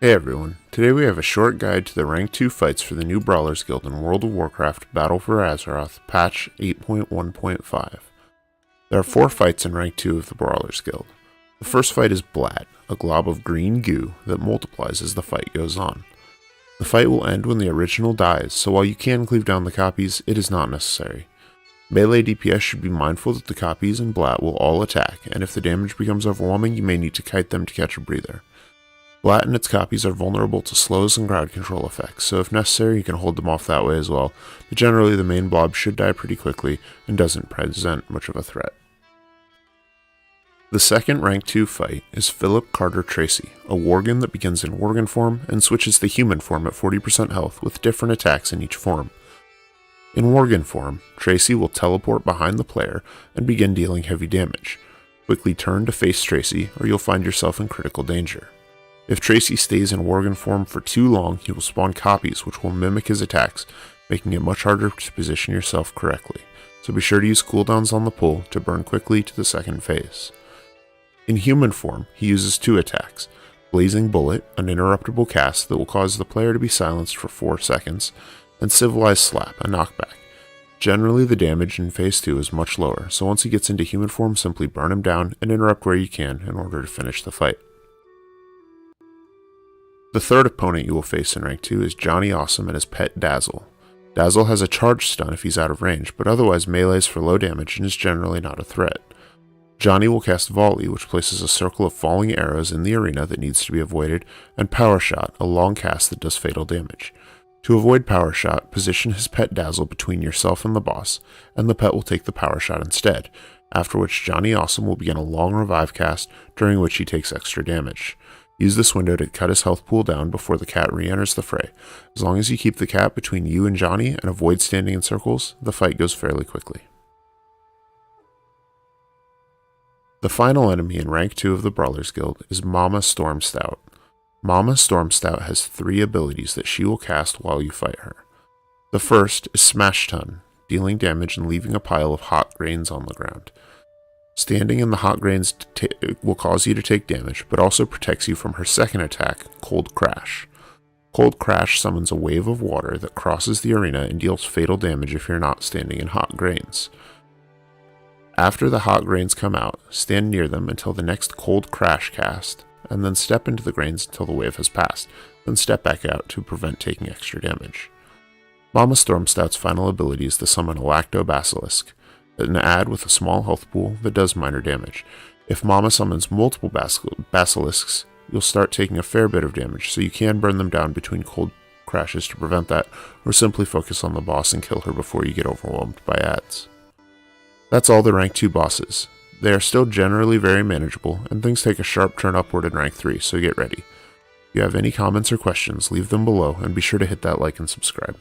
Hey everyone, today we have a short guide to the Rank 2 fights for the new Brawlers Guild in World of Warcraft Battle for Azeroth, patch 8.1.5. There are 4 fights in Rank 2 of the Brawlers Guild. The first fight is Blat, a glob of green goo that multiplies as the fight goes on. The fight will end when the original dies, so while you can cleave down the copies, it is not necessary. Melee DPS should be mindful that the copies and Blat will all attack, and if the damage becomes overwhelming, you may need to kite them to catch a breather. Blat and its copies are vulnerable to slows and crowd control effects, so if necessary you can hold them off that way as well, but generally the main blob should die pretty quickly and doesn't present much of a threat. The second rank 2 fight is Phillip Tracy, a worgen that begins in worgen form and switches to human form at 40% health with different attacks in each form. In worgen form, Tracy will teleport behind the player and begin dealing heavy damage. Quickly turn to face Tracy or you'll find yourself in critical danger. If Tracy stays in worgen form for too long, he will spawn copies which will mimic his attacks, making it much harder to position yourself correctly, so be sure to use cooldowns on the pull to burn quickly to the second phase. In human form, he uses 2 attacks, Blazing Bullet, an interruptible cast that will cause the player to be silenced for 4 seconds, and Civilized Slap, a knockback. Generally the damage in phase 2 is much lower, so once he gets into human form simply burn him down and interrupt where you can in order to finish the fight. The third opponent you will face in Rank 2 is Johnny Awesome and his pet Dazzle. Dazzle has a charge stun if he's out of range, but otherwise melees for low damage and is generally not a threat. Johnny will cast Volley, which places a circle of falling arrows in the arena that needs to be avoided, and Power Shot, a long cast that does fatal damage. To avoid Power Shot, position his pet Dazzle between yourself and the boss, and the pet will take the Power Shot instead, after which Johnny Awesome will begin a long revive cast, during which he takes extra damage. Use this window to cut his health pool down before the cat re-enters the fray. As long as you keep the cat between you and Johnny and avoid standing in circles, the fight goes fairly quickly. The final enemy in Rank 2 of the Brawlers Guild is Mama Stormstout. Mama Stormstout has 3 abilities that she will cast while you fight her. The first is Smash Ton, dealing damage and leaving a pile of hot grains on the ground. Standing in the hot grains will cause you to take damage, but also protects you from her second attack, Cold Crash. Cold Crash summons a wave of water that crosses the arena and deals fatal damage if you're not standing in hot grains. After the hot grains come out, stand near them until the next Cold Crash cast, and then step into the grains until the wave has passed, then step back out to prevent taking extra damage. Mama Stormstout's final ability is to summon a Lacto Basilisk, an ad with a small health pool that does minor damage. If Mama summons multiple basilisks, you'll start taking a fair bit of damage, so you can burn them down between cold crashes to prevent that, or simply focus on the boss and kill her before you get overwhelmed by ads. That's all the Rank 2 bosses. They are still generally very manageable, and things take a sharp turn upward in Rank 3, so get ready. If you have any comments or questions, leave them below, and be sure to hit that like and subscribe.